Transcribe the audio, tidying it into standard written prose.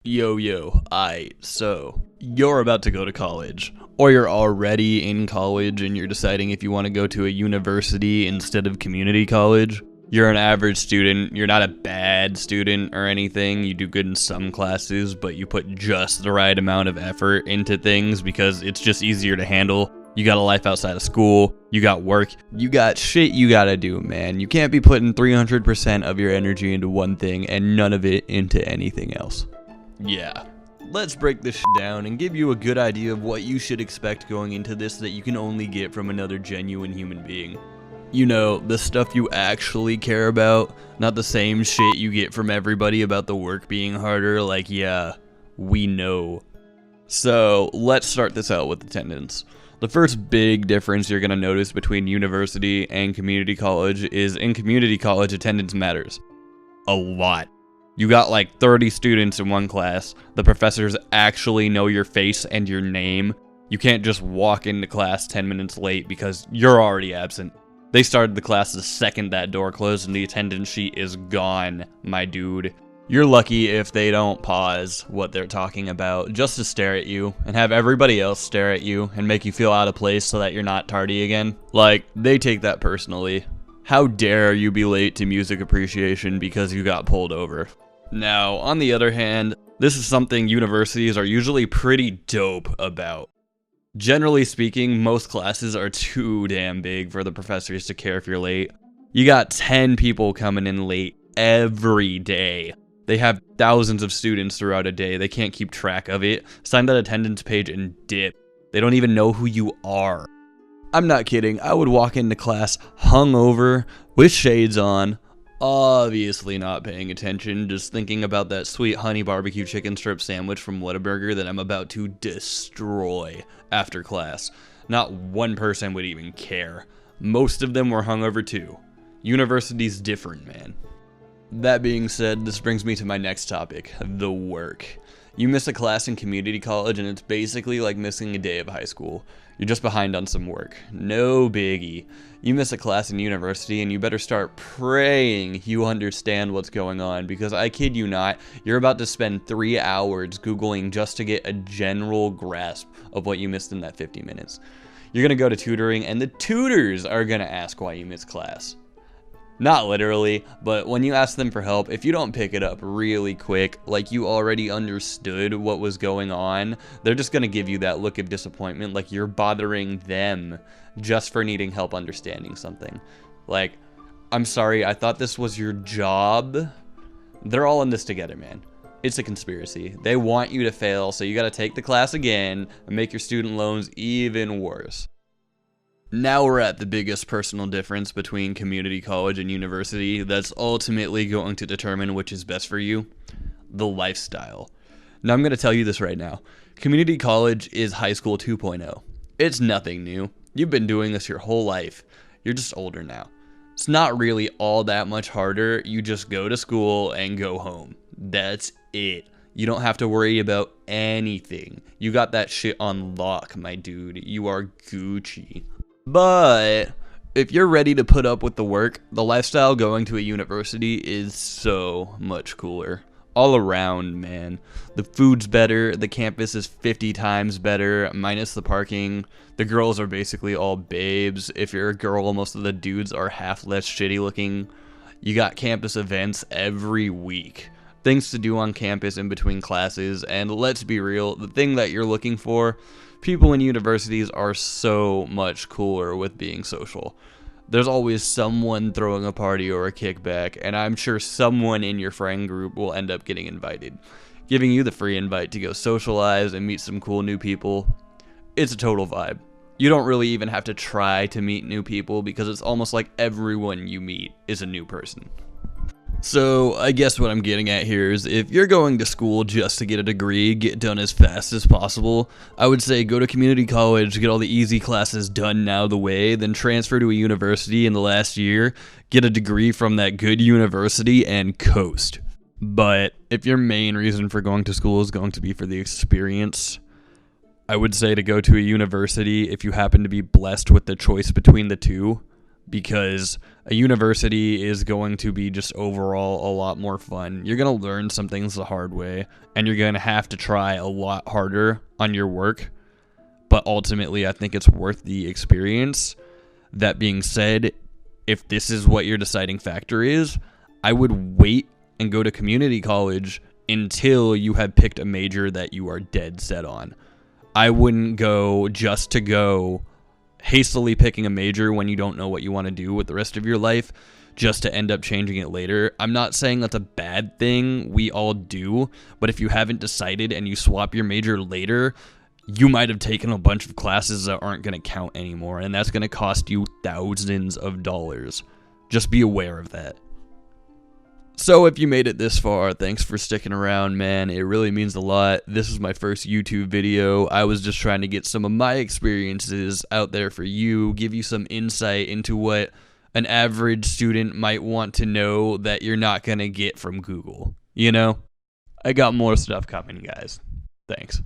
So you're about to go to college, or you're already in college and you're deciding if you want to go to a university instead of community college. You're an average student, you're not a bad student or anything, you do good in some classes, but you put just the right amount of effort into things because it's just easier to handle. You got a life outside of school, you got work, you got shit you gotta do, man. You can't be putting 300% of your energy into one thing and none of it into anything else. Yeah, let's break this shit down and give you a good idea of what you should expect going into this that you can only get from another genuine human being. You know, the stuff you actually care about, not the same shit you get from everybody about the work being harder, like, yeah, we know. So, let's start this out with attendance. The first big difference you're going to notice between university and community college is in community college, attendance matters. A lot. You got like 30 students in one class. The professors actually know your face and your name. You can't just walk into class 10 minutes late because you're already absent. They started the class the second that door closed and the attendance sheet is gone, my dude. You're lucky if they don't pause what they're talking about just to stare at you and have everybody else stare at you and make you feel out of place so that you're not tardy again. Like, they take that personally. How dare you be late to music appreciation because you got pulled over? Now, on the other hand, this is something universities are usually pretty dope about. Generally speaking, most classes are too damn big for the professors to care if you're late. You got 10 people coming in late every day. They have thousands of students throughout a day. They can't keep track of it. Sign that attendance page and dip. They don't even know who you are. I'm not kidding. I would walk into class hungover, with shades on, obviously not paying attention, just thinking about that sweet honey barbecue chicken strip sandwich from Whataburger that I'm about to destroy after class. Not one person would even care. Most of them were hungover too. University's different, man. That being said, this brings me to my next topic, the work. You miss a class in community college and it's basically like missing a day of high school. You're just behind on some work. No biggie. You miss a class in university and you better start praying you understand what's going on because I kid you not, you're about to spend 3 hours Googling just to get a general grasp of what you missed in that 50 minutes. You're gonna go to tutoring and the tutors are gonna ask why you missed class. Not literally, but when you ask them for help, if you don't pick it up really quick, like you already understood what was going on, they're just gonna give you that look of disappointment like you're bothering them just for needing help understanding something. Like, I'm sorry, I thought this was your job. They're all in this together, man. It's a conspiracy. They want you to fail, so you gotta take the class again and make your student loans even worse. Now we're at the biggest personal difference between community college and university that's ultimately going to determine which is best for you: the lifestyle. Now I'm going to tell you this right now. Community college is high school 2.0. It's nothing new. You've been doing this your whole life. You're just older now. It's not really all that much harder. You just go to school and go home. That's it. You don't have to worry about anything. You got that shit on lock, my dude. You are Gucci. But if you're ready to put up with the work, the lifestyle going to a university is so much cooler. All around, man. The food's better, the campus is 50 times better, minus the parking. The girls are basically all babes. If you're a girl, most of the dudes are half less shitty looking. You got campus events every week. Things to do on campus in between classes, and let's be real, the thing that you're looking for, people in universities are so much cooler with being social. There's always someone throwing a party or a kickback, and I'm sure someone in your friend group will end up getting invited, giving you the free invite to go socialize and meet some cool new people. It's a total vibe. You don't really even have to try to meet new people because it's almost like everyone you meet is a new person. So, I guess what I'm getting at here is if you're going to school just to get a degree, get done as fast as possible, I would say go to community college, get all the easy classes done now the way, then transfer to a university in the last year, get a degree from that good university, and coast. But if your main reason for going to school is going to be for the experience, I would say to go to a university if you happen to be blessed with the choice between the two. because a university is going to be just overall a lot more fun. You're going to learn some things the hard way, and you're going to have to try a lot harder on your work, but ultimately I think it's worth the experience. That being said, if this is what your deciding factor is, I would wait and go to community college until you have picked a major that you are dead set on. I wouldn't go just to go hastily picking a major when you don't know what you want to do with the rest of your life, just to end up changing it later. I'm not saying that's a bad thing, we all do, but if you haven't decided and you swap your major later, you might have taken a bunch of classes that aren't going to count anymore, and that's going to cost you thousands of dollars. Just be aware of that. So if you made it this far, thanks for sticking around, man. It really means a lot. This is my first YouTube video. I was just trying to get some of my experiences out there for you, give you some insight into what an average student might want to know that you're not going to get from Google. You know? I got more stuff coming, guys. Thanks.